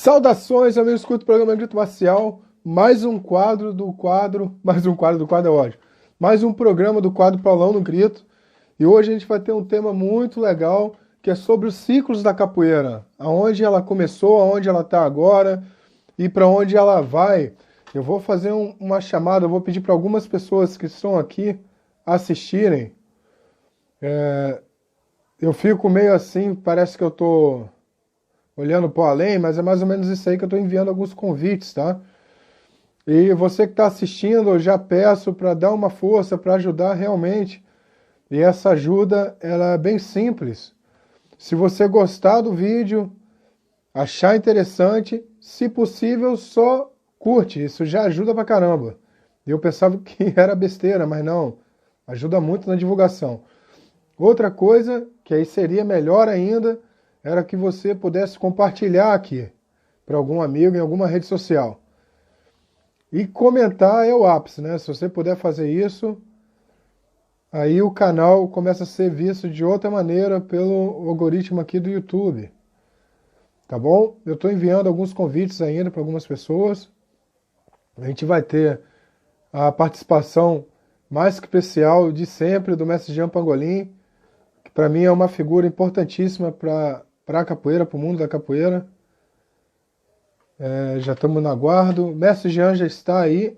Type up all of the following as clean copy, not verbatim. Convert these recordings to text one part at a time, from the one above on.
Saudações, amigos, escuta o programa Grito Marcial, mais um quadro do quadro, mais um quadro do quadro é ótimo, mais um programa do quadro Paulão no Grito, e hoje a gente vai ter um tema muito legal, que é sobre os ciclos da capoeira, aonde ela começou, aonde ela está agora e para onde ela vai. Eu vou fazer uma chamada, eu vou pedir para algumas pessoas que estão aqui assistirem. Eu fico meio assim, parece que eu estou olhando para o além, mas é mais ou menos isso aí que eu estou enviando alguns convites, tá? E você que está assistindo, eu já peço para dar uma força, para ajudar realmente. E essa ajuda, ela é bem simples. Se você gostar do vídeo, achar interessante, se possível, só curte. Isso já ajuda pra caramba. Eu pensava que era besteira, mas não. Ajuda muito na divulgação. Outra coisa, que aí seria melhor ainda, era que você pudesse compartilhar aqui para algum amigo em alguma rede social. E comentar é o ápice, né? Se você puder fazer isso, aí o canal começa a ser visto de outra maneira pelo algoritmo aqui do YouTube. Tá bom? Eu estou enviando alguns convites ainda para algumas pessoas. A gente vai ter a participação mais que especial de sempre do mestre Jean Pangolin, que para mim é uma figura importantíssima para a capoeira, para o mundo da capoeira. Já estamos no aguardo. O mestre Jean já está aí.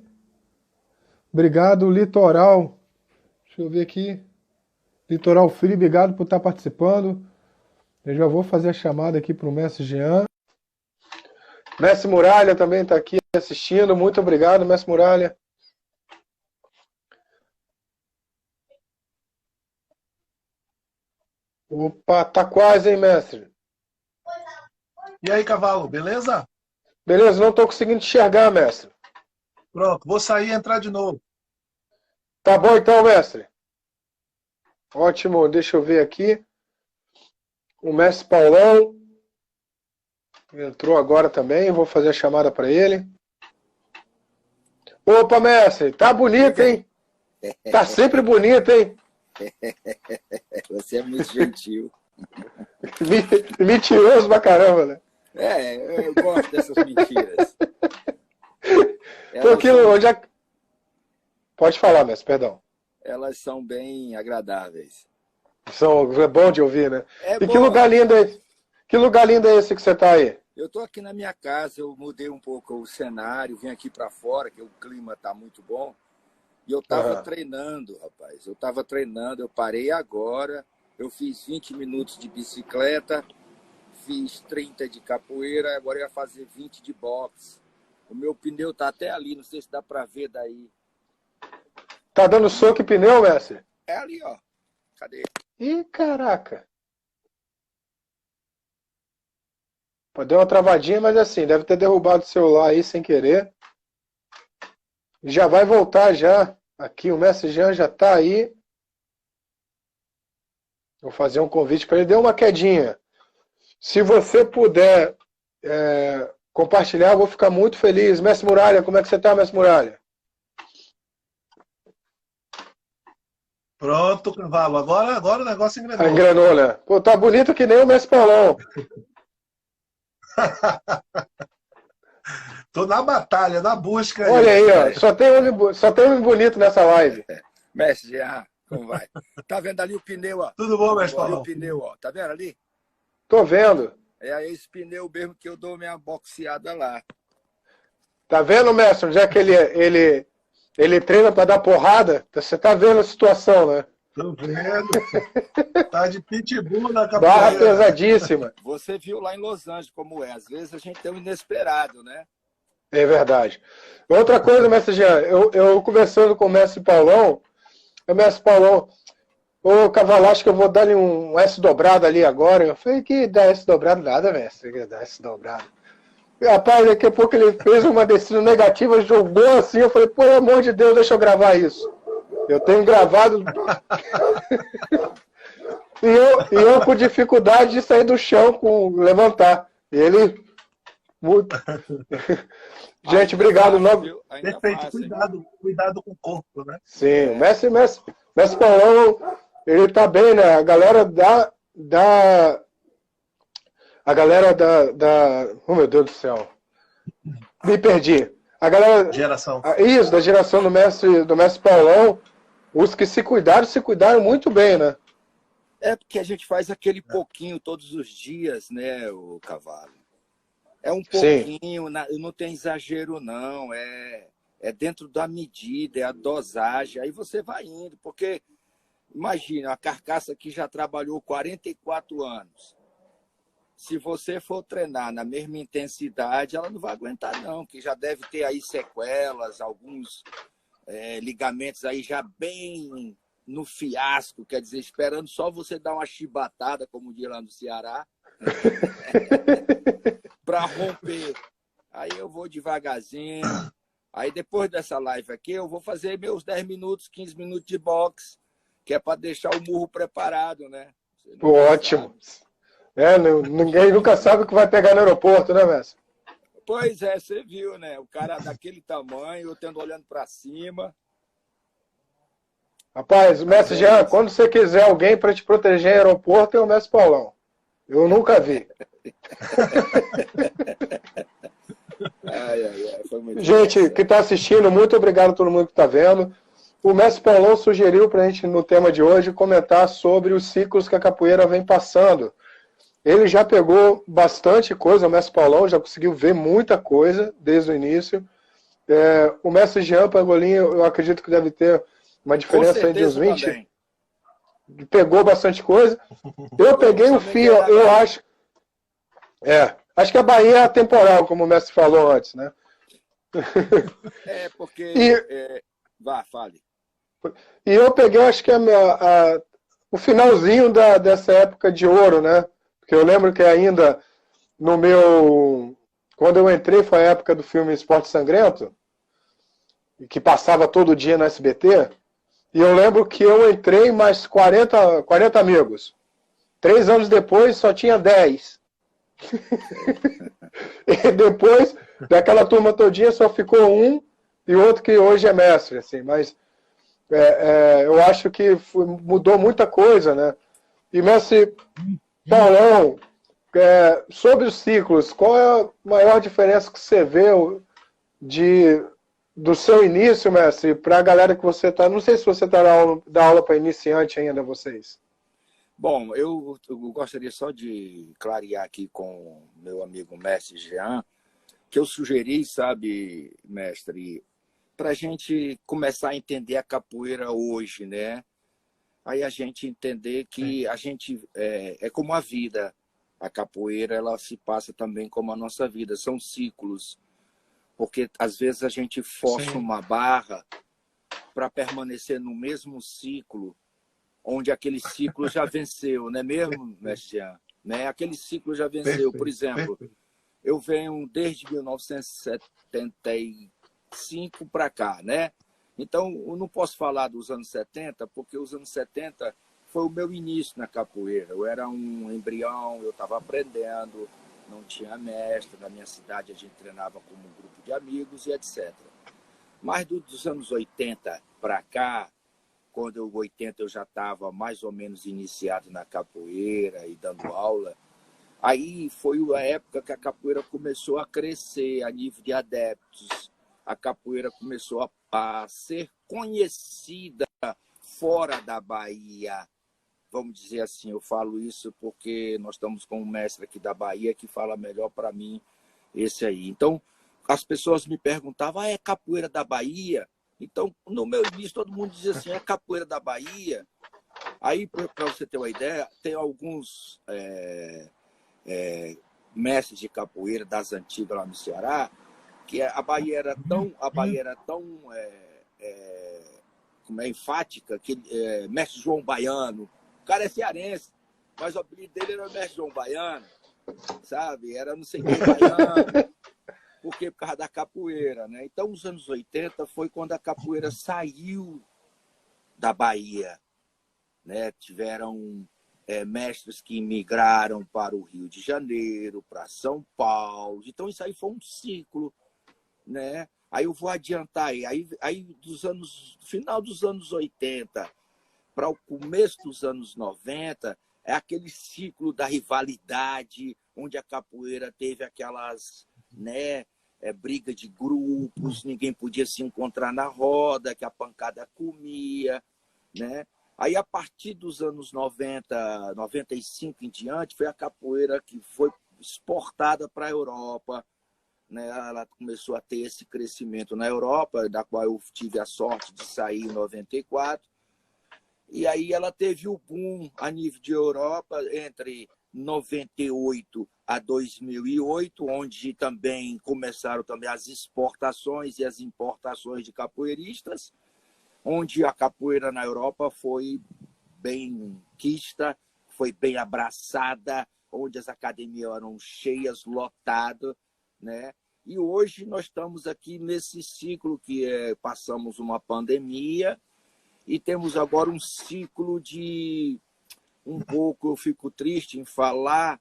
Obrigado, Litoral. Deixa eu ver aqui. Litoral Free, obrigado por estar participando. Eu já vou fazer a chamada aqui para o mestre Jean. Mestre Muralha também está aqui assistindo. Muito obrigado, mestre Muralha. Opa, tá quase, hein, mestre? E aí, cavalo, beleza? Beleza, não estou conseguindo enxergar, mestre. Pronto, vou sair e entrar de novo. Tá bom então, mestre. Ótimo, deixa eu ver aqui. O mestre Paulão entrou agora também, vou fazer a chamada para ele. Opa, mestre, tá bonito, hein? Tá sempre bonito, hein? Você é muito gentil. Mentiroso pra caramba, né? Eu gosto dessas mentiras. Porque onde é... Pode falar, mestre, perdão. Elas são bem agradáveis. É bom de ouvir, né? É e bom. Que lugar lindo é esse? Que lugar lindo é esse que você tá aí? Eu tô aqui na minha casa, eu mudei um pouco o cenário, vim aqui para fora, que o clima tá muito bom. E eu tava treinando, rapaz. Eu tava treinando, eu parei agora. Eu fiz 20 minutos de bicicleta, fiz 30 de capoeira, agora eu ia fazer 20 de boxe. O meu pneu tá até ali, não sei se dá para ver daí. Tá dando soco em pneu, mestre? É ali, ó. Cadê? Ih, caraca. Pô, deu uma travadinha, mas assim, deve ter derrubado o celular aí sem querer. Já vai voltar já. Aqui, o mestre Jean já tá aí. Vou fazer um convite para ele. Deu uma quedinha. Se você puder compartilhar, eu vou ficar muito feliz. Mestre Muralha, como é que você tá, mestre Muralha? Pronto, cavalo. Agora o negócio engrenou. Engrenou, né? Pô, tá bonito que nem o mestre Paulão. Tô na batalha, na busca. Olha aí, ó. Só tem homem bonito nessa live. Mestre Jean, como vai? Tá vendo ali o pneu, ó? Tudo bom, mestre Olha Paulo? o pneu, ó. Tá vendo ali? Tô vendo. É esse pneu mesmo que eu dou minha boxeada lá. Tá vendo, mestre? Já que ele treina para dar porrada, você tá vendo a situação, né? Tô vendo. Tá de pitbull na Barra capoeira. pesadíssima. Você viu lá em Los Angeles como é. Às vezes a gente tem um inesperado, né? É verdade. Outra coisa, mestre Jean, eu conversando com o mestre Paulão, o mestre Paulão, ô Cavalo, acho que eu vou dar-lhe um S dobrado ali agora. Eu falei, que dá S dobrado nada, mestre, que dá S dobrado. E, rapaz, daqui a pouco ele fez uma descida negativa, jogou assim, eu falei, pelo amor de Deus, deixa eu gravar isso. Eu tenho gravado... e eu com dificuldade de sair do chão, com levantar. E ele... Gente, obrigado. Perfeito, cuidado com o corpo, né? Sim, o mestre Paulão, ele tá bem, né? A galera A galera Oh, meu Deus do céu. Me perdi. A galera... Geração. Isso, da geração do mestre Paulão, os que se cuidaram muito bem, né? É porque a gente faz aquele pouquinho todos os dias, né, o Cavalo? É um pouquinho, não tem exagero, não. É dentro da medida, é a dosagem. Aí você vai indo, porque, imagina, a carcaça que já trabalhou 44 anos. Se você for treinar na mesma intensidade, ela não vai aguentar, não, que já deve ter aí sequelas, alguns ligamentos aí já bem no fiasco, quer dizer, esperando só você dar uma chibatada, como diz lá no Ceará, para romper. Aí eu vou devagarzinho. Aí depois dessa live aqui, eu vou fazer meus 10 minutos, 15 minutos de boxe, que é para deixar o murro preparado, né? Ótimo. Ninguém nunca sabe o que vai pegar no aeroporto, né, mestre? Pois é, você viu, né? O cara daquele tamanho, eu tendo olhando para cima. Rapaz, mestre Jean, quando você quiser alguém para te proteger em aeroporto, é o mestre Paulão. Eu nunca vi. Foi muito gente, que está assistindo, muito obrigado a todo mundo que está vendo. O mestre Paulão sugeriu para a gente, no tema de hoje, comentar sobre os ciclos que a capoeira vem passando. Ele já pegou bastante coisa, o mestre Paulão já conseguiu ver muita coisa desde o início. O mestre Jean Pangolinho, eu acredito que deve ter uma diferença aí de uns 20. Também. Pegou bastante coisa. Eu peguei o fio, eu acho. Acho que a Bahia é atemporal, como o mestre falou antes, né? Porque. Vá, fale. E eu peguei, acho que o finalzinho dessa época de ouro, né? Porque eu lembro que ainda quando eu entrei foi a época do filme Esporte Sangrento, que passava todo dia no SBT, e eu lembro que eu entrei mais 40 amigos. 3 anos depois só tinha 10. E depois daquela turma todinha só ficou um e outro que hoje é mestre, assim, mas eu acho que mudou muita coisa, né? E mestre Paulão, sobre os ciclos, qual é a maior diferença que você vê do seu início, mestre, para a galera que você está... Não sei se você está dando aula para iniciante ainda, vocês. Bom, eu gostaria só de clarear aqui com meu amigo mestre Jean, que eu sugeri, sabe, mestre, para a gente começar a entender a capoeira hoje, né? Aí a gente entender que a gente é como a vida. A capoeira, ela se passa também como a nossa vida. São ciclos. Porque, às vezes, a gente força uma barra para permanecer no mesmo ciclo, onde aquele ciclo já venceu, não é mesmo, mestre Jean? Né? Aquele ciclo já venceu. Por exemplo, eu venho desde 1975 para cá, né? Então, eu não posso falar dos anos 70, porque os anos 70 foi o meu início na capoeira. Eu era um embrião, eu estava aprendendo, não tinha mestre. Na minha cidade, a gente treinava como um grupo de amigos e etc. Mas dos anos 80 para cá, quando eu já estava mais ou menos iniciado na capoeira e dando aula, aí foi a época que a capoeira começou a crescer a nível de adeptos. A capoeira começou a ser conhecida fora da Bahia. Vamos dizer assim, eu falo isso porque nós estamos com um mestre aqui da Bahia que fala melhor para mim esse aí. Então, as pessoas me perguntavam, é capoeira da Bahia? Então, no meu início, todo mundo dizia assim, é capoeira da Bahia? Aí, para você ter uma ideia, tem alguns mestres de capoeira das antigas lá no Ceará, que a Bahia era tão enfática, que mestre João Baiano, o cara é cearense, mas o apelido dele era mestre João Baiano, sabe? Era não sei quem baiano, porque por causa da capoeira, né? Então, os anos 80 foi quando a capoeira saiu da Bahia, né? Tiveram mestres que migraram para o Rio de Janeiro, para São Paulo. Então, isso aí foi um ciclo, né? Aí eu vou adiantar aí do final dos anos 80 para o começo dos anos 90 é aquele ciclo da rivalidade, onde a capoeira teve aquelas, né, briga de grupos, ninguém podia se encontrar na roda, que a pancada comia, né? Aí, a partir dos anos 90, 95 em diante, foi a capoeira que foi exportada para a Europa, né? Ela começou a ter esse crescimento na Europa, da qual eu tive a sorte de sair em 94. E aí ela teve o boom a nível de Europa entre 98 a 2008, onde também começaram também as exportações e as importações de capoeiristas, onde a capoeira na Europa foi bem quista, foi bem abraçada, onde as academias eram cheias, lotadas, né? E hoje nós estamos aqui nesse ciclo que passamos uma pandemia e temos agora um ciclo de um pouco, eu fico triste em falar,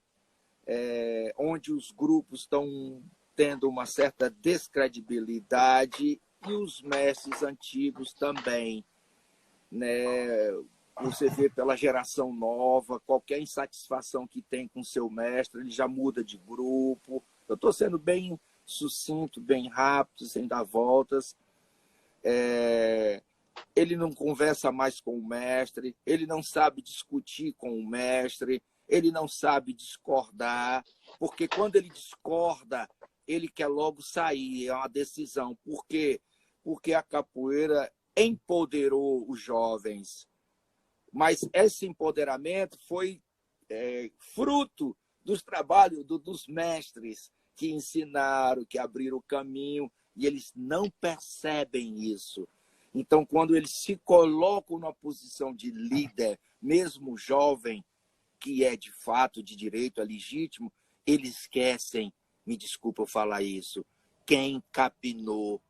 onde os grupos estão tendo uma certa descredibilidade e os mestres antigos também, né? Você vê pela geração nova, qualquer insatisfação que tem com seu mestre, ele já muda de grupo. Eu estou sendo bem sucinto, bem rápido, sem dar voltas. Ele não conversa mais com o mestre, ele não sabe discutir com o mestre, ele não sabe discordar, porque quando ele discorda, ele quer logo sair, é uma decisão. Por quê? Porque a capoeira empoderou os jovens. Mas esse empoderamento foi fruto dos trabalhos dos mestres que ensinaram, que abriram o caminho, e eles não percebem isso. Então, quando eles se colocam numa posição de líder, mesmo jovem, que é de fato, de direito, é legítimo, eles esquecem, me desculpa eu falar isso, quem capinou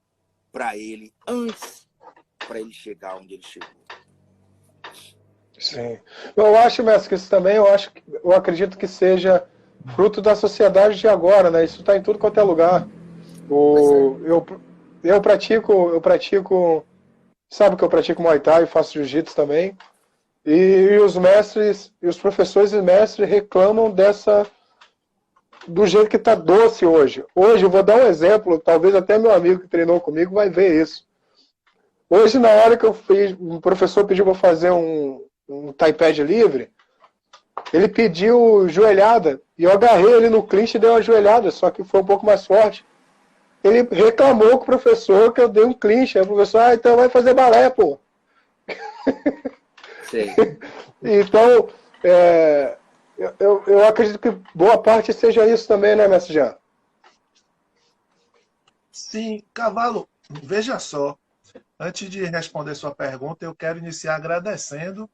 para ele antes para ele chegar onde ele chegou. Sim. Eu acho, mestre, que isso também, eu acredito que seja fruto da sociedade de agora, né? Isso está em tudo quanto é lugar. Eu pratico, sabe que eu pratico Muay Thai, faço Jiu-Jitsu também. E os mestres, e os professores e mestres reclamam do jeito que está doce hoje. Hoje, eu vou dar um exemplo, talvez até meu amigo que treinou comigo vai ver isso. Hoje, na hora que eu fiz, o professor pediu para fazer um tie-pad livre, ele pediu joelhada, e eu agarrei ele no clinch e dei uma joelhada, só que foi um pouco mais forte. Ele reclamou com o professor que eu dei um clinch, aí o professor, então vai fazer balé, pô. Sim. Então, eu acredito que boa parte seja isso também, né, mestre Jean? Sim, Cavalo, veja só. Antes de responder sua pergunta, eu quero iniciar agradecendo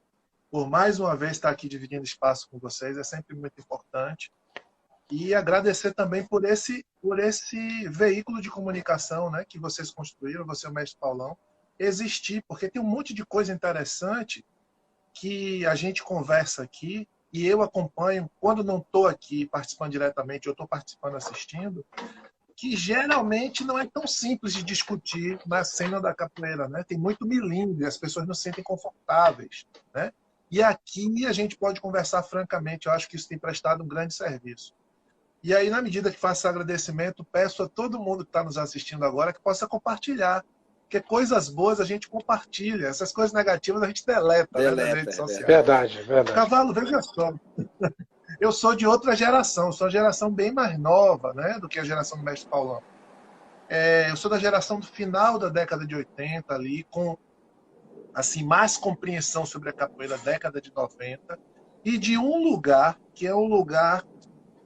por mais uma vez estar aqui dividindo espaço com vocês. É sempre muito importante. E agradecer também por esse veículo de comunicação, né, que vocês construíram, você e o mestre Paulão, existir, porque tem um monte de coisa interessante que a gente conversa aqui e eu acompanho, quando não estou aqui participando diretamente, eu estou participando assistindo, que geralmente não é tão simples de discutir na cena da capoeira, né? Tem muito milindre, as pessoas não se sentem confortáveis, né? E aqui a gente pode conversar francamente, eu acho que isso tem prestado um grande serviço. E aí, na medida que faço agradecimento, peço a todo mundo que está nos assistindo agora que possa compartilhar, porque coisas boas a gente compartilha, essas coisas negativas a gente deleta, né, nas redes sociais. Verdade, verdade. Cavalo, veja só. Eu sou de outra geração, sou uma geração bem mais nova, né, do que a geração do mestre Paulão. Eu sou da geração do final da década de 80, ali, com assim, mais compreensão sobre a capoeira da década de 90, e de um lugar, que é um lugar,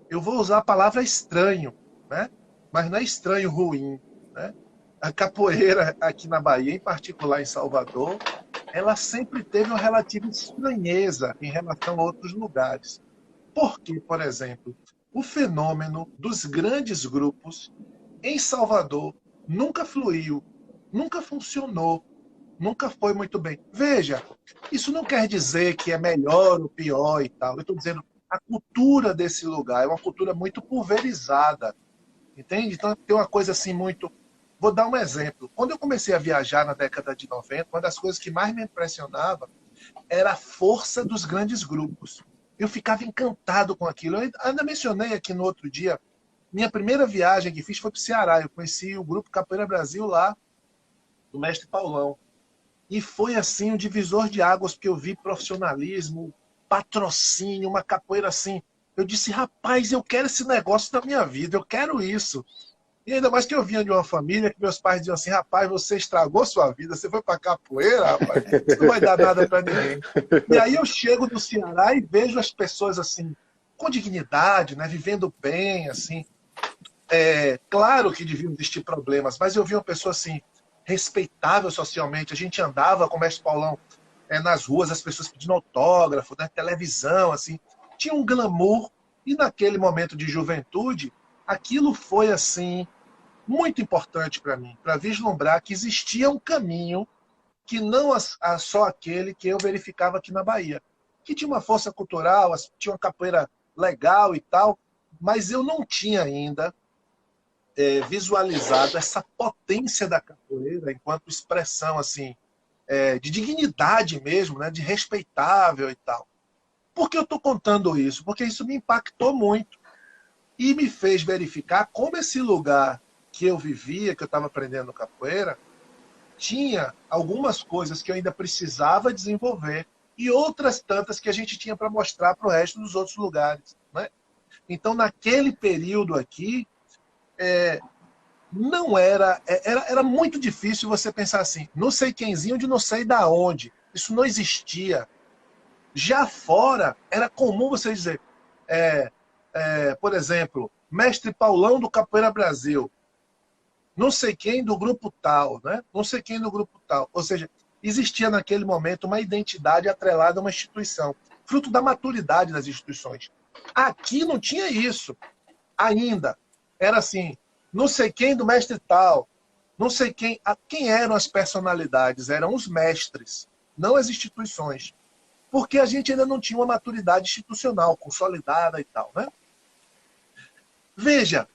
eu vou usar a palavra estranho, né, mas não é estranho ruim, né? A capoeira aqui na Bahia, em particular em Salvador, ela sempre teve uma relativa estranheza em relação a outros lugares. Porque, por exemplo, o fenômeno dos grandes grupos em Salvador nunca fluiu, nunca funcionou, nunca foi muito bem. Veja, isso não quer dizer que é melhor ou pior e tal. Eu estou dizendo, a cultura desse lugar é uma cultura muito pulverizada, entende? Então tem uma coisa assim muito... Vou dar um exemplo. Quando eu comecei a viajar na década de 90, uma das coisas que mais me impressionava era a força dos grandes grupos. eu ficava encantado com aquilo. Eu ainda mencionei aqui no outro dia, minha primeira viagem que fiz foi para o Ceará. Eu conheci o grupo Capoeira Brasil lá, do mestre Paulão. E foi assim um divisor de águas, porque eu vi profissionalismo, patrocínio, uma capoeira assim. Eu disse, rapaz, eu quero esse negócio na minha vida, eu quero isso. E ainda mais que eu vinha de uma família que meus pais diziam assim, rapaz, você estragou sua vida, você foi para capoeira, rapaz, isso não vai dar nada para ninguém. E aí eu chego no Ceará e vejo as pessoas assim, com dignidade, né, vivendo bem, assim. Claro que deviam existir problemas, mas eu vi uma pessoa assim, respeitável socialmente. A gente andava com o mestre Paulão nas ruas, as pessoas pedindo autógrafo, né, televisão, assim. Tinha um glamour, e naquele momento de juventude, aquilo foi assim muito importante para mim, para vislumbrar que existia um caminho que não só aquele que eu verificava aqui na Bahia, que tinha uma força cultural, tinha uma capoeira legal e tal, mas eu não tinha ainda visualizado essa potência da capoeira enquanto expressão assim de dignidade mesmo, né, de respeitável e tal. Por que eu estou contando isso? Porque isso me impactou muito e me fez verificar como esse lugar que eu vivia, que eu estava aprendendo capoeira, tinha algumas coisas que eu ainda precisava desenvolver e outras tantas que a gente tinha para mostrar para o resto dos outros lugares, né? Então, naquele período aqui, não era muito difícil você pensar assim, não sei quemzinho de não sei da onde. Isso não existia. Já fora, era comum você dizer, por exemplo, mestre Paulão do Capoeira Brasil, não sei quem do grupo tal, né? Não sei quem do grupo tal. Ou seja, existia naquele momento uma identidade atrelada a uma instituição, fruto da maturidade das instituições. Aqui não tinha isso ainda. Era assim, não sei quem do mestre tal, não sei quem. Quem eram as personalidades? Eram os mestres, não as instituições. Porque a gente ainda não tinha uma maturidade institucional consolidada e tal, né? Veja,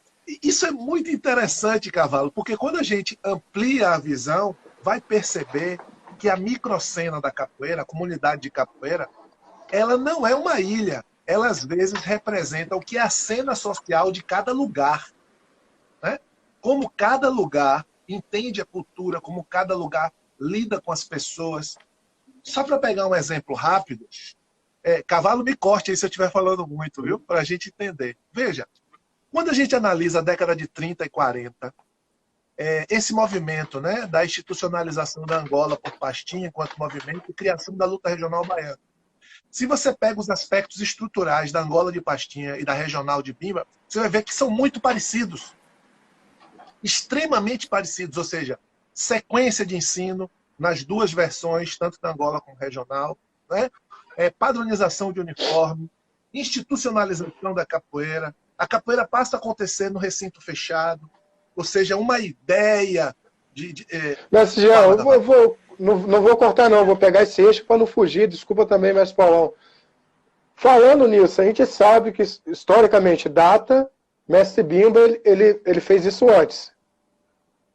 isso é muito interessante, Cavalo, porque quando a gente amplia a visão, vai perceber que a microcena da capoeira, a comunidade de capoeira, ela não é uma ilha. Ela, às vezes, representa o que é a cena social de cada lugar, né? Como cada lugar entende a cultura, como cada lugar lida com as pessoas. Só para pegar um exemplo rápido, Cavalo, me corte aí se eu estiver falando muito, viu? Para a gente entender. Veja, quando a gente analisa a década de 30 e 40, esse movimento, né, da institucionalização da Angola por Pastinha enquanto movimento e criação da luta regional baiana. Se você pega os aspectos estruturais da Angola de Pastinha e da regional de Bimba, você vai ver que são muito parecidos. Extremamente parecidos, ou seja, sequência de ensino nas duas versões, tanto da Angola como regional, né? Padronização de uniforme, institucionalização da capoeira. A capoeira passa a acontecer no recinto fechado, ou seja, uma ideia Mestre Jean, não vou cortar não, vou pegar esse eixo para não fugir, desculpa também, mestre Paulão. Falando nisso, a gente sabe que, historicamente, data, mestre Bimba, ele fez isso antes,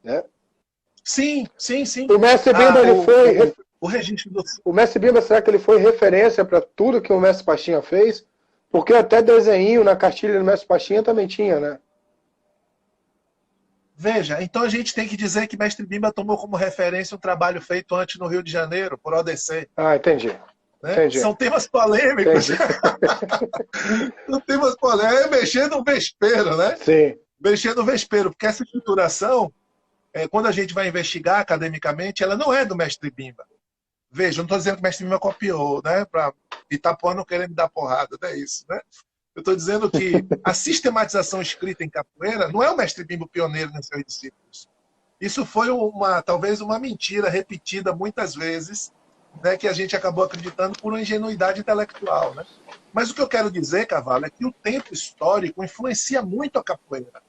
né? Sim. O mestre Bimba, ele foi... O registro do... O mestre Bimba, será que ele foi referência para tudo que o mestre Pastinha fez? Porque até desenho na cartilha do mestre Pastinha também tinha, né? Veja, então a gente tem que dizer que mestre Bimba tomou como referência um trabalho feito antes no Rio de Janeiro, por ODC. Ah, entendi. Né? Entendi. São temas polêmicos. São temas polêmicos. Mexer no vespeiro, né? Sim. Mexer no vespeiro, porque essa estruturação, quando a gente vai investigar academicamente, ela não é do mestre Bimba. Veja, eu não estou dizendo que o mestre Bimba copiou, né? Para Itapuã não querer me dar porrada, não é isso, né? Eu estou dizendo que a sistematização escrita em capoeira não é o mestre Bimba pioneiro nos seus discípulos. Isso foi talvez uma mentira repetida muitas vezes, né, que a gente acabou acreditando por uma ingenuidade intelectual, né? Mas o que eu quero dizer, Cavalo, é que o tempo histórico influencia muito a capoeira.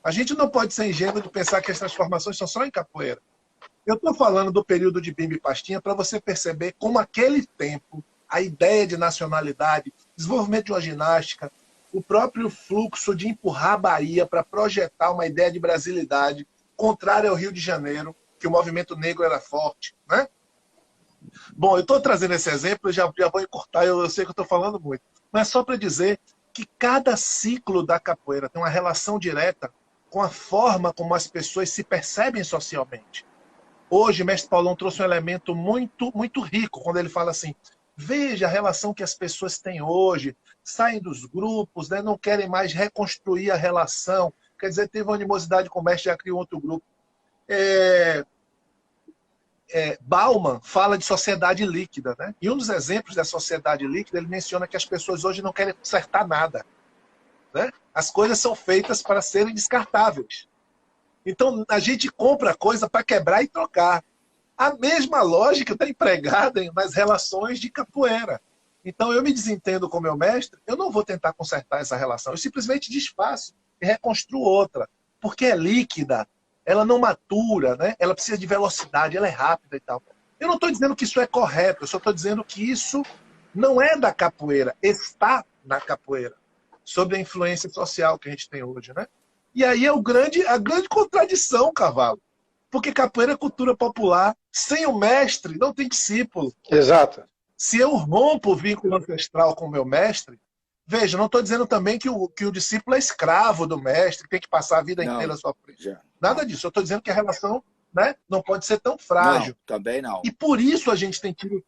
A gente não pode ser ingênuo de pensar que as transformações são só em capoeira. Eu estou falando do período de Bimba e Pastinha para você perceber como aquele tempo, a ideia de nacionalidade, desenvolvimento de uma ginástica, o próprio fluxo de empurrar a Bahia para projetar uma ideia de brasilidade contrária ao Rio de Janeiro, que o movimento negro era forte, né? Bom, eu estou trazendo esse exemplo, já vou encurtar, eu sei que eu estou falando muito. Mas só para dizer que cada ciclo da capoeira tem uma relação direta com a forma como as pessoas se percebem socialmente. Hoje, o mestre Paulão trouxe um elemento muito, muito rico, quando ele fala assim, veja a relação que as pessoas têm hoje, saem dos grupos, né, não querem mais reconstruir a relação, quer dizer, teve uma animosidade com o mestre, já criou outro grupo. Bauman fala de sociedade líquida, né? E um dos exemplos da sociedade líquida, ele menciona que as pessoas hoje não querem consertar nada, né? As coisas são feitas para serem descartáveis. Então, a gente compra coisa para quebrar e trocar. A mesma lógica está empregada nas relações de capoeira. Então, eu me desentendo com meu mestre, eu não vou tentar consertar essa relação. Eu simplesmente desfaço e reconstruo outra. Porque é líquida, ela não matura, né? Ela precisa de velocidade, ela é rápida e tal. Eu não estou dizendo que isso é correto, eu só estou dizendo que isso não é da capoeira, está na capoeira, sob a influência social que a gente tem hoje, né? E aí é a grande contradição, Cavalo. Porque capoeira é cultura popular. Sem o mestre, não tem discípulo. Exato. Se eu rompo o vínculo ancestral com o meu mestre, veja, não estou dizendo também que o discípulo é escravo do mestre, que tem que passar a vida inteira sofrendo. Nada disso. Eu estou dizendo que a relação, né, não pode ser tão frágil. Não, também não. E por isso a gente tem tido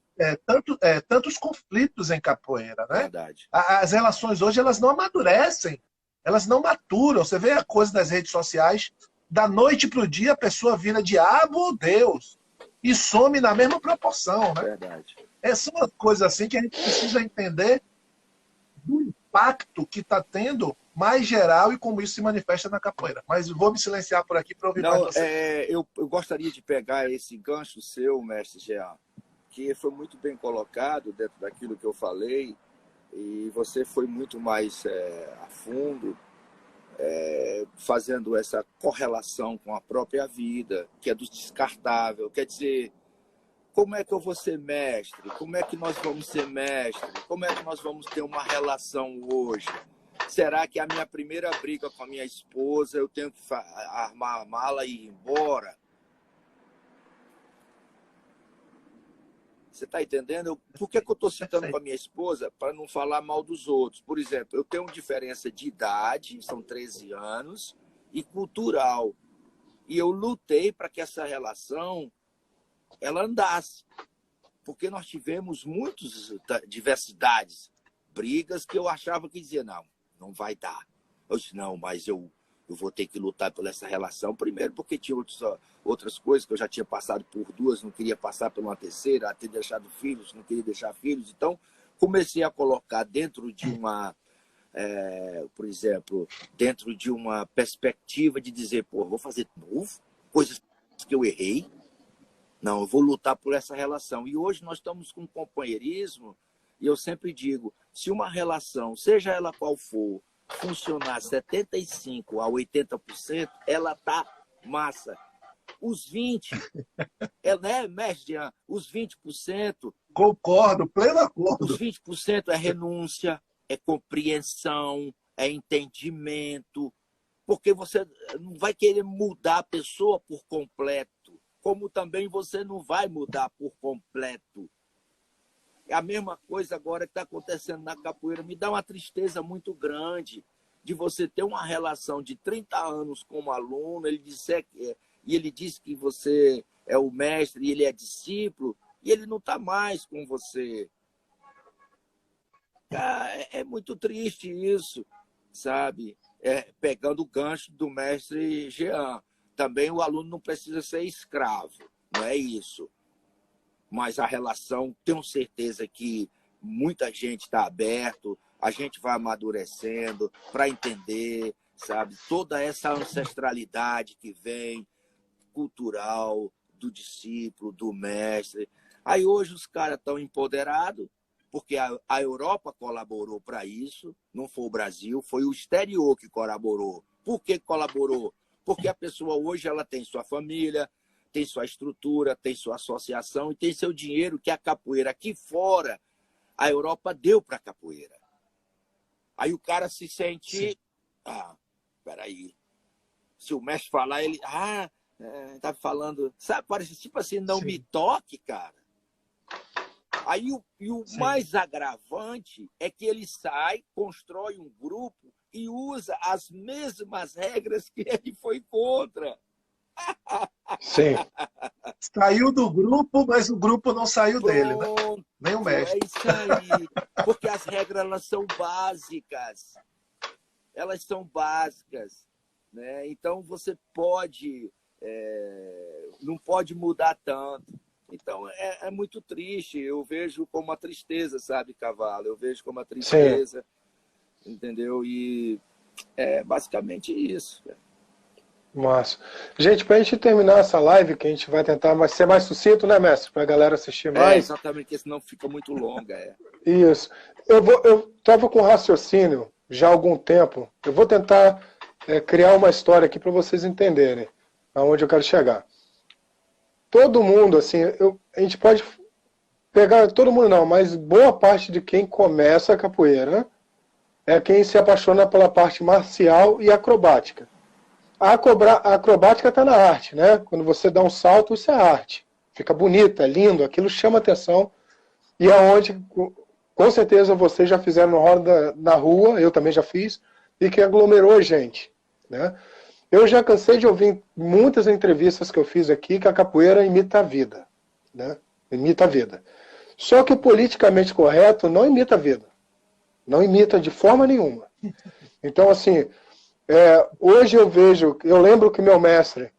tantos conflitos em capoeira. Né? Verdade. As relações hoje elas não amadurecem, elas não maturam. Você vê a coisa das redes sociais, da noite para o dia a pessoa vira diabo ou Deus e some na mesma proporção. Né? Verdade. Essa é uma coisa assim que a gente precisa entender do impacto que está tendo mais geral e como isso se manifesta na capoeira. Mas vou me silenciar por aqui para ouvir mais você. Eu gostaria de pegar esse gancho seu, mestre Jean, que foi muito bem colocado dentro daquilo que eu falei, e você foi muito mais a fundo, fazendo essa correlação com a própria vida, que é do descartável. Quer dizer, como é que eu vou ser mestre? Como é que nós vamos ser mestre? Como é que nós vamos ter uma relação hoje? Será que a minha primeira briga com a minha esposa, eu tenho que armar a mala e ir embora? Você está entendendo? Por que eu estou citando com a minha esposa? Para não falar mal dos outros. Por exemplo, eu tenho uma diferença de idade, são 13 anos, e cultural. E eu lutei para que essa relação ela andasse. Porque nós tivemos muitas diversidades, brigas que eu achava que dizia, não vai dar. Eu disse, não, mas eu vou ter que lutar por essa relação. Primeiro porque tinha outras coisas que eu já tinha passado por duas, não queria passar por uma terceira, ter deixado filhos, não queria deixar filhos. Então, comecei a colocar dentro de uma, por exemplo, dentro de uma perspectiva de dizer, vou fazer de novo coisas que eu errei. Não, eu vou lutar por essa relação. E hoje nós estamos com companheirismo, e eu sempre digo, se uma relação, seja ela qual for, funcionar 75% a 80%, ela tá massa. Os 20%, né, mestre Jean? Os 20%... Concordo, pleno acordo. Os 20% é renúncia, é compreensão, é entendimento, porque você não vai querer mudar a pessoa por completo, como também você não vai mudar por completo. É a mesma coisa agora que está acontecendo na capoeira. Me dá uma tristeza muito grande de você ter uma relação de 30 anos com um aluno, e ele diz que você é o mestre e ele é discípulo, e ele não está mais com você. É muito triste isso, sabe? Pegando o gancho do mestre Jean. Também o aluno não precisa ser escravo, não é isso. Mas a relação, tenho certeza que muita gente está aberto, a gente vai amadurecendo para entender, sabe, toda essa ancestralidade que vem, cultural, do discípulo, do mestre. Aí hoje os caras estão empoderados, porque a Europa colaborou para isso, não foi o Brasil, foi o exterior que colaborou. Por que colaborou? Porque a pessoa hoje ela tem sua família, tem sua estrutura, tem sua associação e tem seu dinheiro que a capoeira aqui fora, a Europa deu para a capoeira. Aí o cara se sente... Peraí. Se o mestre falar, ele... tá falando... Sabe, parece tipo assim, não me toque, cara. Aí o Sim. mais agravante é que ele sai, constrói um grupo e usa as mesmas regras que ele foi contra. Sim. Saiu do grupo, mas o grupo não saiu dele, né? Pronto, Nem o é mestre. isso aí. Porque as regras elas são básicas. Elas são básicas, né? Então você pode, não pode mudar tanto. Então é muito triste. Eu vejo como uma tristeza, sabe, Cavalo? Eu vejo como uma tristeza, entendeu? E é basicamente isso. Massa. Gente, para a gente terminar essa live, que a gente vai tentar ser mais sucinto, né, mestre? Para a galera assistir mais. Exatamente, porque senão fica muito longa. Isso. Eu estava com raciocínio já há algum tempo. Eu vou tentar criar uma história aqui para vocês entenderem aonde eu quero chegar. Todo mundo, assim, a gente pode pegar, todo mundo não, mas boa parte de quem começa a capoeira é quem se apaixona pela parte marcial e acrobática. A acrobática está na arte, né? Quando você dá um salto, isso é arte. Fica bonito, é lindo, aquilo chama atenção. E aonde, com certeza, vocês já fizeram no roda na rua, eu também já fiz, e que aglomerou gente, né? Eu já cansei de ouvir muitas entrevistas que eu fiz aqui que a capoeira imita a vida, né? Imita a vida. Só que o politicamente correto não imita a vida. Não imita de forma nenhuma. Então, assim, hoje eu lembro que meu mestre,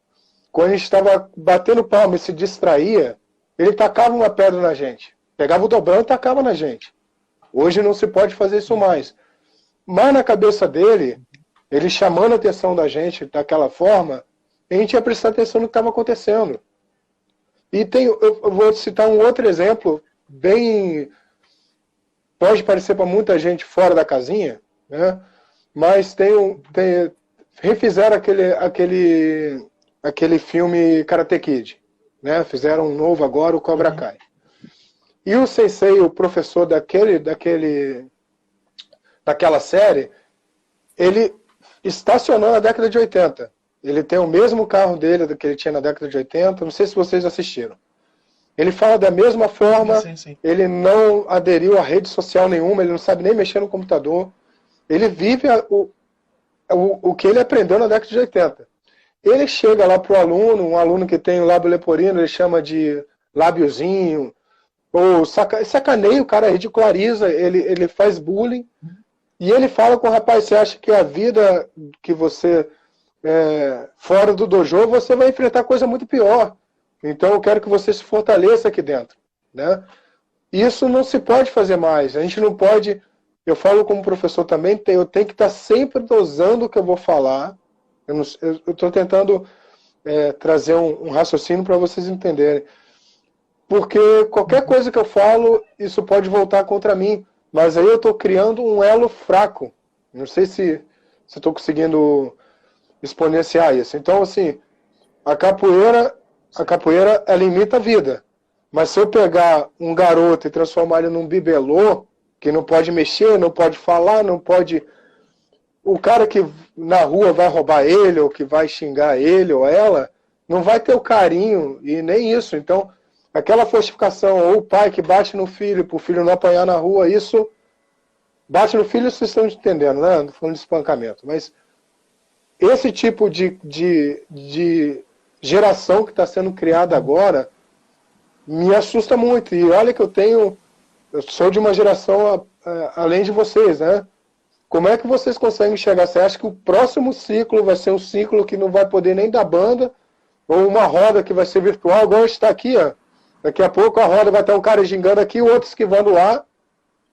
quando a gente estava batendo palma e se distraía, ele tacava uma pedra na gente. Pegava o dobrão e tacava na gente. Hoje não se pode fazer isso mais. Mas na cabeça dele, ele chamando a atenção da gente daquela forma, a gente ia prestar atenção no que estava acontecendo. E eu vou citar um outro exemplo, pode parecer para muita gente fora da casinha, né? Mas refizeram aquele filme Karate Kid, né? Fizeram um novo agora, o Cobra Kai. E o sensei, o professor daquela série, ele estacionou na década de 80. Ele tem o mesmo carro dele que ele tinha na década de 80. Não sei se vocês assistiram. Ele fala da mesma forma, Sim. Ele não aderiu a rede social nenhuma, ele não sabe nem mexer no computador. Ele vive o que ele aprendeu na década de 80. Ele chega lá para o aluno, um aluno que tem o lábio leporino, ele chama de lábiozinho, ou sacaneia o cara, ridiculariza, ele faz bullying. E ele fala com o rapaz, você acha que a vida que você, fora do dojo, você vai enfrentar coisa muito pior. Então eu quero que você se fortaleça aqui dentro, né? Isso não se pode fazer mais. A gente não pode... Eu falo como professor também, eu tenho que estar sempre dosando o que eu vou falar. Eu estou tentando trazer um raciocínio para vocês entenderem. Porque qualquer coisa que eu falo, isso pode voltar contra mim. Mas aí eu estou criando um elo fraco. Não sei se estou conseguindo exponenciar isso. Então, assim, a capoeira, ela imita a vida. Mas se eu pegar um garoto e transformar ele num bibelô, que não pode mexer, não pode falar, não pode... O cara que na rua vai roubar ele, ou que vai xingar ele ou ela, não vai ter o carinho e nem isso. Então, aquela fortificação, ou o pai que bate no filho, para o filho não apanhar na rua, isso... Bate no filho, vocês estão entendendo, né? Não estou falando de espancamento. Mas esse tipo de geração que está sendo criada agora me assusta muito. E olha que eu sou de uma geração além de vocês, né? Como é que vocês conseguem chegar? Você acha que o próximo ciclo vai ser um ciclo que não vai poder nem dar banda, ou uma roda que vai ser virtual, igual está aqui, ó. Daqui a pouco a roda vai ter um cara gingando aqui, o outro esquivando lá,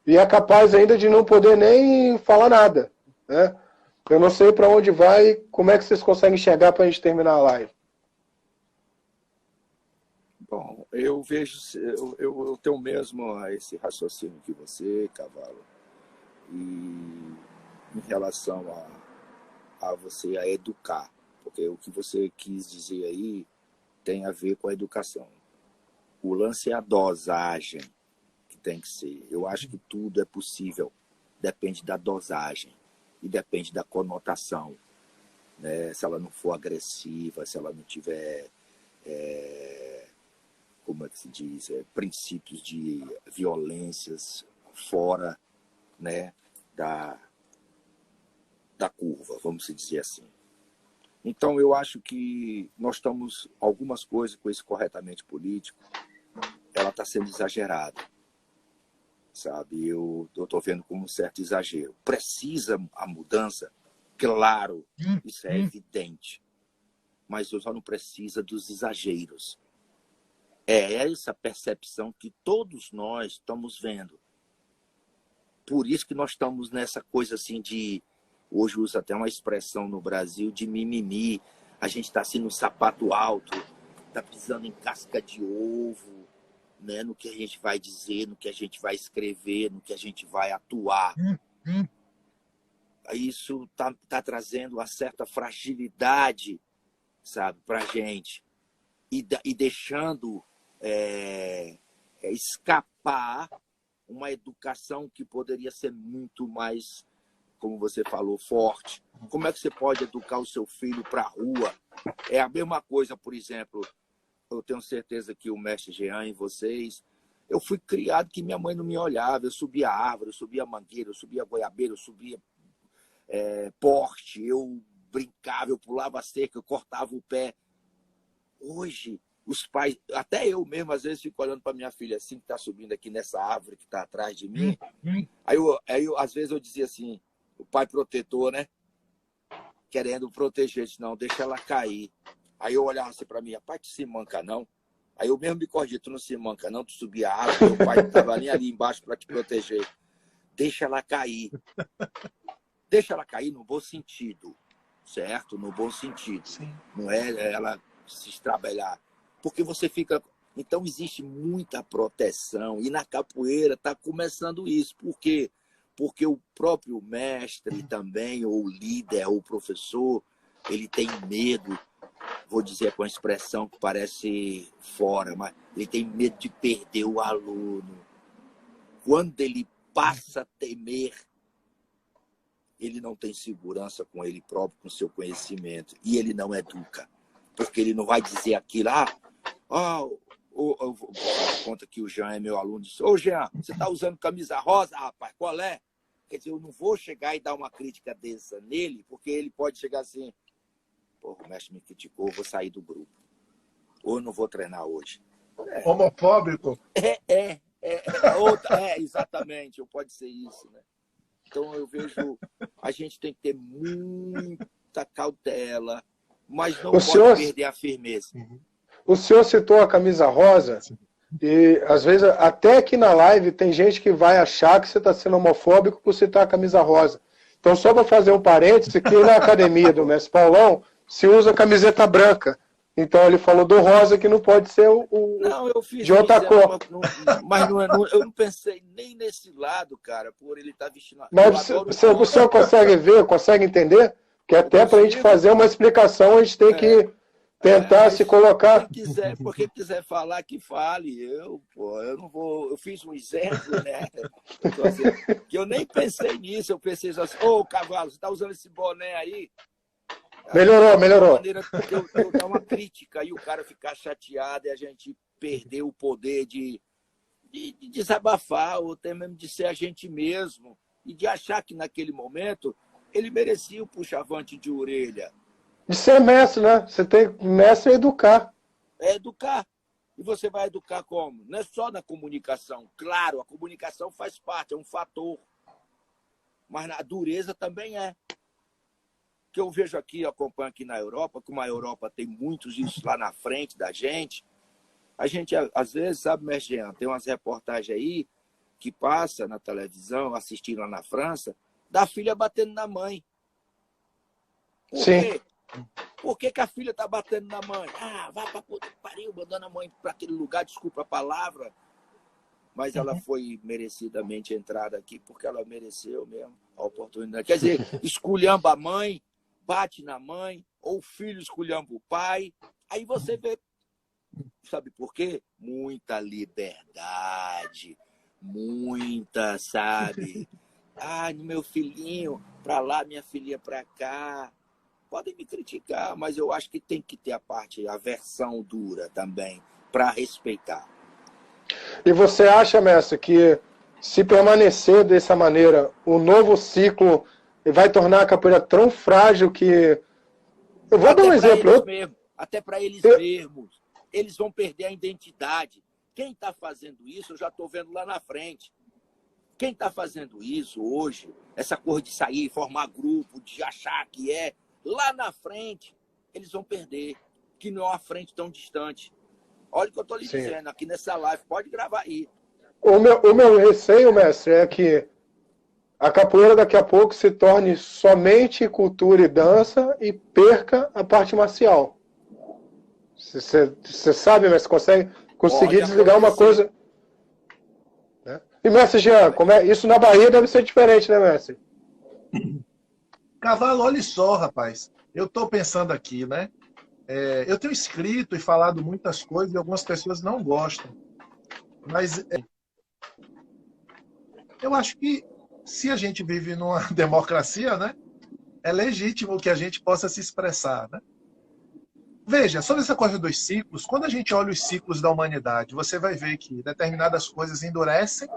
e é capaz ainda de não poder nem falar nada, né? Eu não sei para onde vai, como é que vocês conseguem chegar para a gente terminar a live? Bom, eu vejo, eu tenho mesmo esse raciocínio que você, Cavalo, e em relação a você a educar, porque o que você quis dizer aí tem a ver com a educação. O lance é a dosagem que tem que ser. Eu acho que tudo é possível, depende da dosagem e depende da conotação, né? Se ela não for agressiva, se ela não tiver como é que se diz, princípios de violências fora, né, da curva, vamos dizer assim. Então, eu acho que nós estamos, algumas coisas com esse corretamente político, ela está sendo exagerada, sabe? Eu estou vendo como um certo exagero. Precisa a mudança? Claro, isso é evidente. Mas eu só não precisa dos exageros. É essa percepção que todos nós estamos vendo. Por isso que nós estamos nessa coisa assim de... Hoje usa até uma expressão no Brasil de mimimi. A gente está assim no sapato alto, está pisando em casca de ovo, né? No que a gente vai dizer, no que a gente vai escrever, no que a gente vai atuar. Isso tá trazendo uma certa fragilidade, sabe, para a gente. E deixando escapar uma educação que poderia ser muito mais, como você falou, forte. Como é que você pode educar o seu filho para a rua? É a mesma coisa, por exemplo, eu tenho certeza que o mestre Jean e vocês, eu fui criado que minha mãe não me olhava, eu subia árvore, eu subia mangueira, eu subia goiabeira, eu subia poste, eu brincava, eu pulava cerca, eu cortava o pé. Hoje, os pais, até eu mesmo, às vezes, fico olhando para minha filha assim, que está subindo aqui nessa árvore que está atrás de mim. Aí, às vezes, eu dizia assim, o pai protetor, né? Querendo proteger, disse, não, deixa ela cair. Aí eu olhava assim para mim, rapaz, tu se manca não? Aí eu mesmo me corrigi, tu não se manca não, tu subia a árvore, o pai estava ali embaixo para te proteger. Deixa ela cair. Deixa ela cair no bom sentido, certo? No bom sentido. Sim. Não é ela se estrabelhar. Porque você fica... Então, existe muita proteção. E na capoeira está começando isso. Por quê? Porque o próprio mestre também, ou o líder, ou o professor, ele tem medo, vou dizer com a expressão que parece fora, mas ele tem medo de perder o aluno. Quando ele passa a temer, ele não tem segurança com ele próprio, com seu conhecimento. E ele não educa. Porque ele não vai dizer aquilo, eu vou dar conta que o Jean é meu aluno, disse, ô Jean, você está usando camisa rosa, rapaz, qual é? Quer dizer, eu não vou chegar e dar uma crítica dessa nele, porque ele pode chegar assim, pô, o mestre me criticou, eu vou sair do grupo. Ou eu não vou treinar hoje. Homofóbico? Exatamente, pode ser isso, né? Então eu vejo, a gente tem que ter muita cautela, mas não pode perder a firmeza. O senhor citou a camisa rosa, e às vezes, até aqui na live, tem gente que vai achar que você está sendo homofóbico por citar a camisa rosa. Então, só para fazer um parêntese, que na academia do mestre Paulão se usa camiseta branca. Então, ele falou do rosa que não pode ser não, eu fiz de outra cor. Mas eu não pensei nem nesse lado, cara, por ele estar vestindo... Mas o senhor consegue ver, consegue entender? Que até para a gente fazer uma explicação, a gente tem que tentar se colocar. Quem quiser falar, que fale. Eu não vou. Eu fiz um exemplo, né? Assim, que eu nem pensei nisso. Eu pensei assim, ô Cavalo, você está usando esse boné aí? Melhorou. Maneira que eu dar uma crítica e o cara ficar chateado e a gente perder o poder de desabafar, ou até mesmo de ser a gente mesmo, e de achar que naquele momento ele merecia o puxavante de orelha. De ser mestre, né? Você tem mestre é educar. É educar. E você vai educar como? Não é só na comunicação. Claro, a comunicação faz parte, é um fator. Mas a dureza também é. Que eu vejo aqui, eu acompanho aqui na Europa, como a Europa tem muitos isso lá na frente da gente. A gente, às vezes, sabe, mestre Jean, tem umas reportagens aí que passa na televisão, assistindo lá na França, da filha batendo na mãe. Por quê? Por que a filha está batendo na mãe? Vai para puta que pariu, mandando a mãe para aquele lugar, desculpa a palavra. Mas ela foi merecidamente entrada aqui porque ela mereceu mesmo a oportunidade. Quer dizer, esculhamba a mãe, bate na mãe, ou o filho esculhamba o pai. Aí você vê, sabe por quê? Muita liberdade, muita, sabe? No meu filhinho, para lá, minha filhinha para cá. Podem me criticar, mas eu acho que tem que ter a versão dura também. para respeitar. E você acha, mestre, que se permanecer dessa maneira, o novo ciclo vai tornar a capoeira tão frágil que... Eu vou dar um exemplo. Até para eles mesmos. Eles vão perder a identidade. Quem está fazendo isso, eu já estou vendo lá na frente. Quem está fazendo isso hoje, essa coisa de sair, formar grupo, de achar que é, lá na frente, eles vão perder, que não é uma frente tão distante. Olha o que eu estou lhe dizendo aqui nessa live, pode gravar aí. O meu receio, mestre, é que a capoeira daqui a pouco se torne somente cultura e dança e perca a parte marcial. Você sabe, mestre, conseguir desligar uma coisa... E, mestre Jean, isso na Bahia deve ser diferente, né, mestre? Cavalo, olha só, rapaz. Eu estou pensando aqui, né? Eu tenho escrito e falado muitas coisas e algumas pessoas não gostam. Mas eu acho que se a gente vive numa democracia, né? É legítimo que a gente possa se expressar, né? Veja, sobre essa coisa dos ciclos, quando a gente olha os ciclos da humanidade, você vai ver que determinadas coisas endurecem,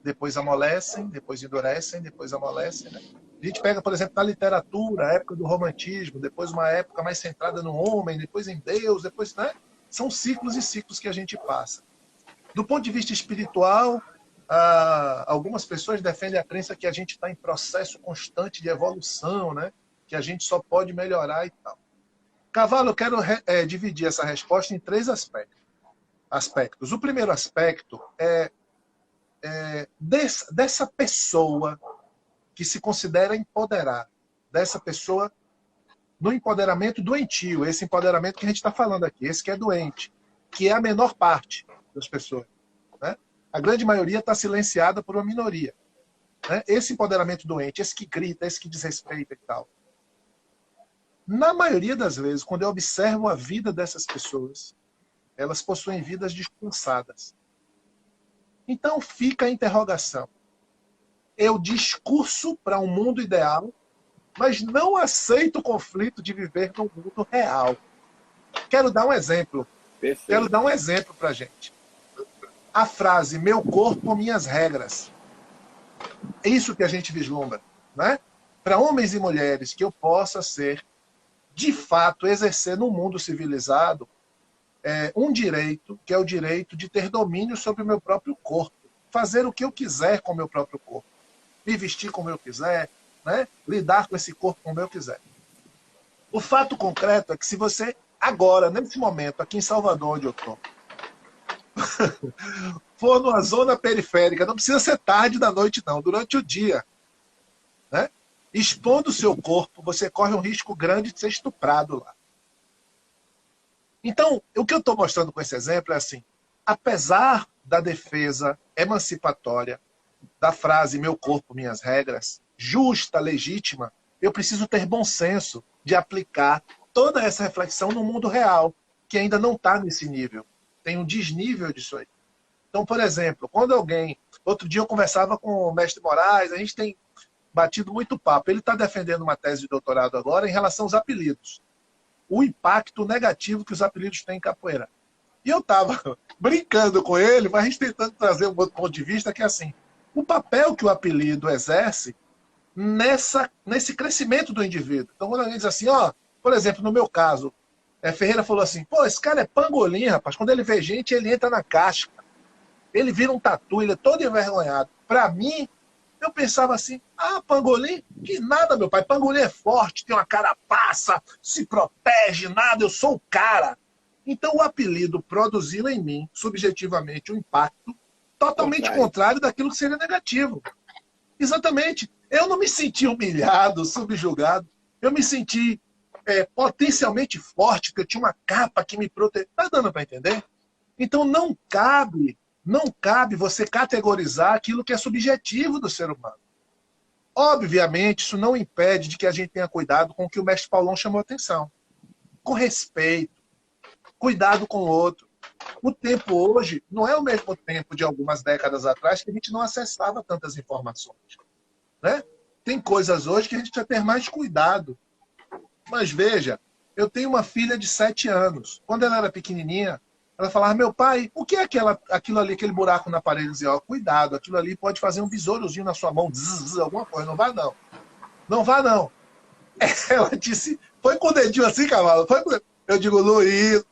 depois amolecem, depois endurecem, depois amolecem. Né? A gente pega, por exemplo, na literatura, a época do romantismo, depois uma época mais centrada no homem, depois em Deus, depois, né? São ciclos e ciclos que a gente passa. Do ponto de vista espiritual, algumas pessoas defendem a crença que a gente está em processo constante de evolução, né? Que a gente só pode melhorar e tal. Cavalo, eu quero dividir essa resposta em 3 aspectos. O primeiro aspecto é dessa pessoa que se considera empoderada, dessa pessoa no empoderamento doentio, esse empoderamento que a gente está falando aqui, esse que é doente, que é a menor parte das pessoas. Né? A grande maioria está silenciada por uma minoria. Né? Esse empoderamento doente, esse que grita, esse que desrespeita e tal. Na maioria das vezes, quando eu observo a vida dessas pessoas, elas possuem vidas descansadas. Então fica a interrogação. Eu discurso para um mundo ideal, mas não aceito o conflito de viver num mundo real. Quero dar um exemplo. Perfeito. Quero dar um exemplo para a gente. A frase, meu corpo, minhas regras. É isso que a gente vislumbra. Né? Para homens e mulheres, que eu possa ser, de fato, exercer no mundo civilizado um direito, que é o direito de ter domínio sobre o meu próprio corpo. Fazer o que eu quiser com o meu próprio corpo. Me vestir como eu quiser, né? Lidar com esse corpo como eu quiser. O fato concreto é que se você, agora, nesse momento, aqui em Salvador, onde eu estou, for numa zona periférica, não precisa ser tarde da noite, não, durante o dia, né? Expondo o seu corpo, você corre um risco grande de ser estuprado lá. Então, o que eu estou mostrando com esse exemplo é assim, apesar da defesa emancipatória da frase meu corpo, minhas regras, justa, legítima, eu preciso ter bom senso de aplicar toda essa reflexão no mundo real, que ainda não está nesse nível. Tem um desnível disso aí. Então, por exemplo, quando alguém... Outro dia eu conversava com o mestre Moraes, a gente tem batido muito papo. Ele está defendendo uma tese de doutorado agora em relação aos apelidos. O impacto negativo que os apelidos têm em capoeira. E eu estava brincando com ele, mas a gente tentando trazer um outro ponto de vista, que é assim, o papel que o apelido exerce nesse crescimento do indivíduo. Então, quando alguém diz assim, ó, por exemplo, no meu caso, Ferreira falou assim, pô, esse cara é pangolim, rapaz. Quando ele vê gente, ele entra na casca. Ele vira um tatu, ele é todo envergonhado. Para mim, eu pensava assim, pangolim? Que nada, meu pai. Pangolim é forte, tem uma carapaça, se protege, nada, eu sou o cara. Então o apelido produziu em mim, subjetivamente, um impacto totalmente contrário daquilo que seria negativo. Exatamente. Eu não me senti humilhado, subjugado. Eu me senti potencialmente forte, porque eu tinha uma capa que me protegia. Tá dando para entender? Então não cabe você categorizar aquilo que é subjetivo do ser humano. Obviamente, isso não impede de que a gente tenha cuidado com o que o mestre Paulão chamou a atenção. Com respeito, cuidado com o outro. O tempo hoje não é o mesmo tempo de algumas décadas atrás que a gente não acessava tantas informações. Né? Tem coisas hoje que a gente precisa ter mais cuidado. Mas veja, eu tenho uma filha de 7 anos. Quando ela era pequenininha, Ela falava, meu pai, o que é aquilo ali, aquele buraco na parede? Eu dizia, ó, cuidado, aquilo ali pode fazer um besourozinho na sua mão, alguma coisa, não vá não. Não vá não. Ela disse, foi com o dedinho assim, cavalo? Eu digo, Luiz,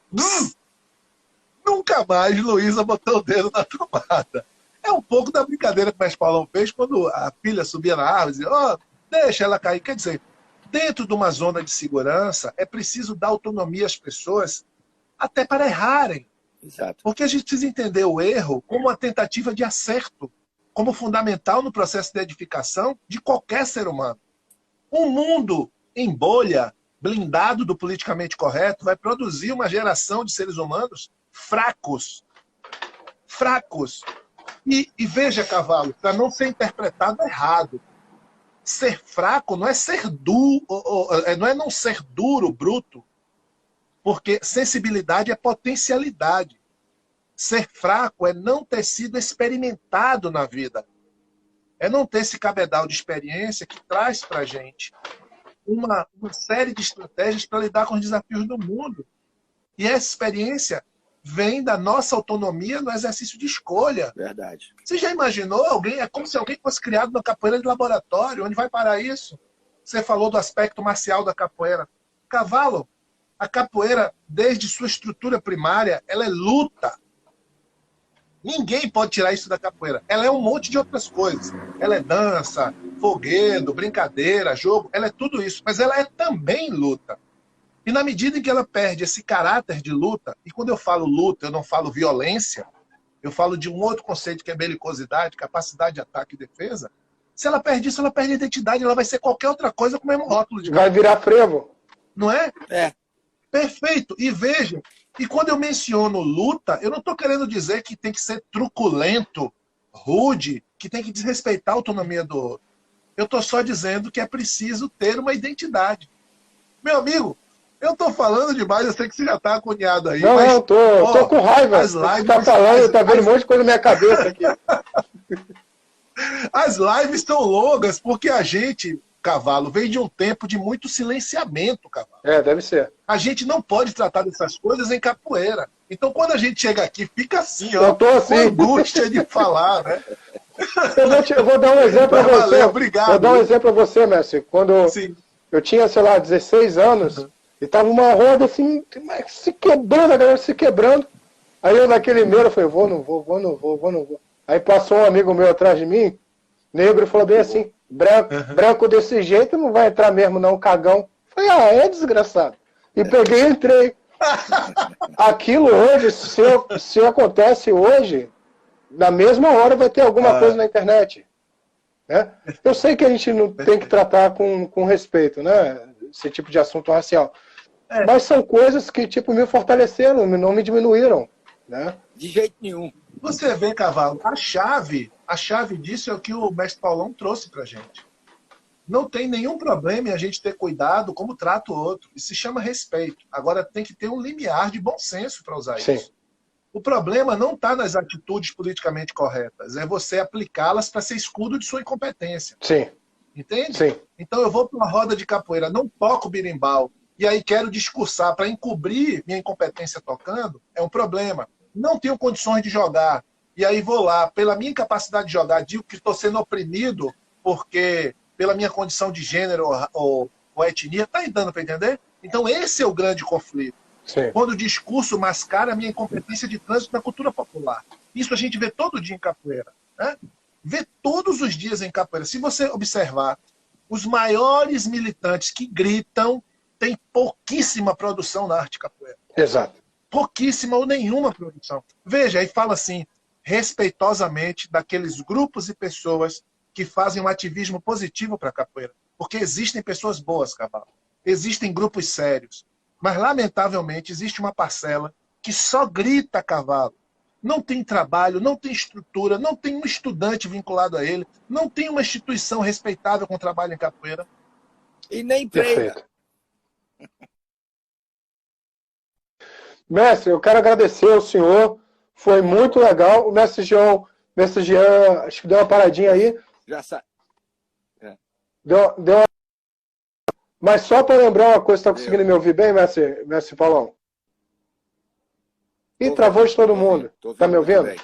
nunca mais Luísa botou o dedo na tomada. É um pouco da brincadeira que o mestre Paulão fez quando a filha subia na árvore e dizia, ó, deixa ela cair. Quer dizer, dentro de uma zona de segurança, é preciso dar autonomia às pessoas até para errarem. Exato. Porque a gente precisa entender o erro como uma tentativa de acerto, como fundamental no processo de edificação de qualquer ser humano. Um mundo em bolha, blindado do politicamente correto, vai produzir uma geração de seres humanos fracos. Fracos. E veja, cavalo, para não ser interpretado errado, ser fraco não é ser duro, não é não ser duro, bruto, porque sensibilidade é potencialidade. Ser fraco é não ter sido experimentado na vida. É não ter esse cabedal de experiência que traz para a gente uma série de estratégias para lidar com os desafios do mundo. E essa experiência vem da nossa autonomia no exercício de escolha. Verdade. Você já imaginou alguém? É como se alguém fosse criado na capoeira de laboratório. Onde vai parar isso? Você falou do aspecto marcial da capoeira. Cavalo, a capoeira, desde sua estrutura primária, ela é luta. Ninguém pode tirar isso da capoeira. Ela é um monte de outras coisas. Ela é dança, foguedo, brincadeira, jogo. Ela é tudo isso. Mas ela é também luta. E na medida em que ela perde esse caráter de luta, e quando eu falo luta, eu não falo violência, eu falo de um outro conceito que é belicosidade, capacidade de ataque e defesa. Se ela perde isso, ela perde a identidade, ela vai ser qualquer outra coisa com o mesmo rótulo de Vai virar frevo. Não é? É. Perfeito. E veja, e quando eu menciono luta, eu não estou querendo dizer que tem que ser truculento, rude, que tem que desrespeitar a autonomia do outro. Eu estou só dizendo que é preciso ter uma identidade. Meu amigo, eu estou falando demais, eu sei que você já está agoniado aí. Não, mas, não, tô com raiva. As lives, você tá falando, tá vendo um monte de coisa na minha cabeça aqui. As lives estão longas porque a gente, cavalo, vem de um tempo de muito silenciamento, cavalo. É, deve ser. A gente não pode tratar dessas coisas em capoeira. Então, quando a gente chega aqui, fica assim, ó, eu tô assim. com angústia de falar, né? Eu vou dar um exemplo para você. Valeu, obrigado. Vou dar um exemplo para você, mestre. Quando Sim. eu tinha, sei lá, 16 anos, e tava uma roda assim, se quebrando, a galera se quebrando. Aí eu naquele meio, eu falei, vou, não vou. Aí passou um amigo meu atrás de mim, negro, e falou bem assim, branco desse jeito não vai entrar mesmo não, cagão. Eu falei, é desgraçado. E peguei e entrei. Aquilo hoje, se acontece hoje, na mesma hora vai ter alguma coisa na internet. Né? Eu sei que a gente não tem que tratar com respeito, né? Esse tipo de assunto racial. Mas são coisas que tipo, me fortaleceram, não me diminuíram. Né? De jeito nenhum. Você vê, cavalo, a chave disso é o que o mestre Paulão trouxe pra gente. Não tem nenhum problema em a gente ter cuidado como trata o outro. Isso se chama respeito. Agora tem que ter um limiar de bom senso para usar isso. O problema não está nas atitudes politicamente corretas. É você aplicá-las para ser escudo de sua incompetência. Sim. Entende? Sim. Então eu vou para uma roda de capoeira, não toco birimbau, e aí quero discursar para encobrir minha incompetência tocando, é um problema. Não tenho condições de jogar. E aí vou lá, pela minha incapacidade de jogar, digo que estou sendo oprimido porque... pela minha condição de gênero ou etnia, tá aí dando para entender? Então esse é o grande conflito. Sim. Quando o discurso mascara a minha incompetência de trânsito na cultura popular. Isso a gente vê todo dia em capoeira. Né? Vê todos os dias em capoeira. Se você observar, os maiores militantes que gritam têm pouquíssima produção na arte capoeira. Exato. Pouquíssima ou nenhuma produção. Veja, aí fala assim, respeitosamente, daqueles grupos e pessoas que fazem um ativismo positivo para a capoeira. Porque existem pessoas boas, cavalo. Existem grupos sérios. Mas, lamentavelmente, existe uma parcela que só grita cavalo. Não tem trabalho, não tem estrutura, não tem um estudante vinculado a ele, não tem uma instituição respeitável com trabalho em capoeira. E nem treina. Mestre, eu quero agradecer ao senhor. Foi muito legal. O mestre Jean, acho que deu uma paradinha aí. Já sabe. Deu uma... Mas só para lembrar uma coisa, está conseguindo me ouvir bem, mestre Paulão? Ih, travou de todo mundo. Tá me ouvindo? Bem.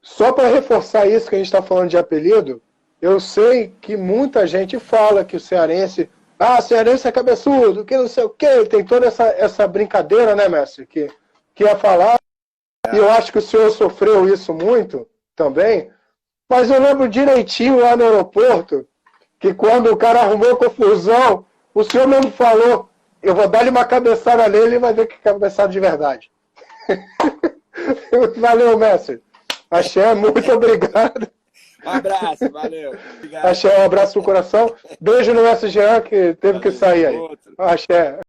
Só para reforçar isso que a gente está falando de apelido, eu sei que muita gente fala que o cearense... Ah, cearense é cabeçudo, que não sei o quê. Tem toda essa brincadeira, né, mestre? Que ia falar. E eu acho que o senhor sofreu isso muito também. Mas eu lembro direitinho lá no aeroporto que quando o cara arrumou confusão, o senhor mesmo falou, eu vou dar-lhe uma cabeçada nele e vai ver que é cabeçada de verdade. Valeu, mestre. Axé, muito obrigado. Um abraço, valeu. Obrigado. Axé, um abraço no coração. Beijo no mestre Jean, que teve que sair aí. Outro. Axé.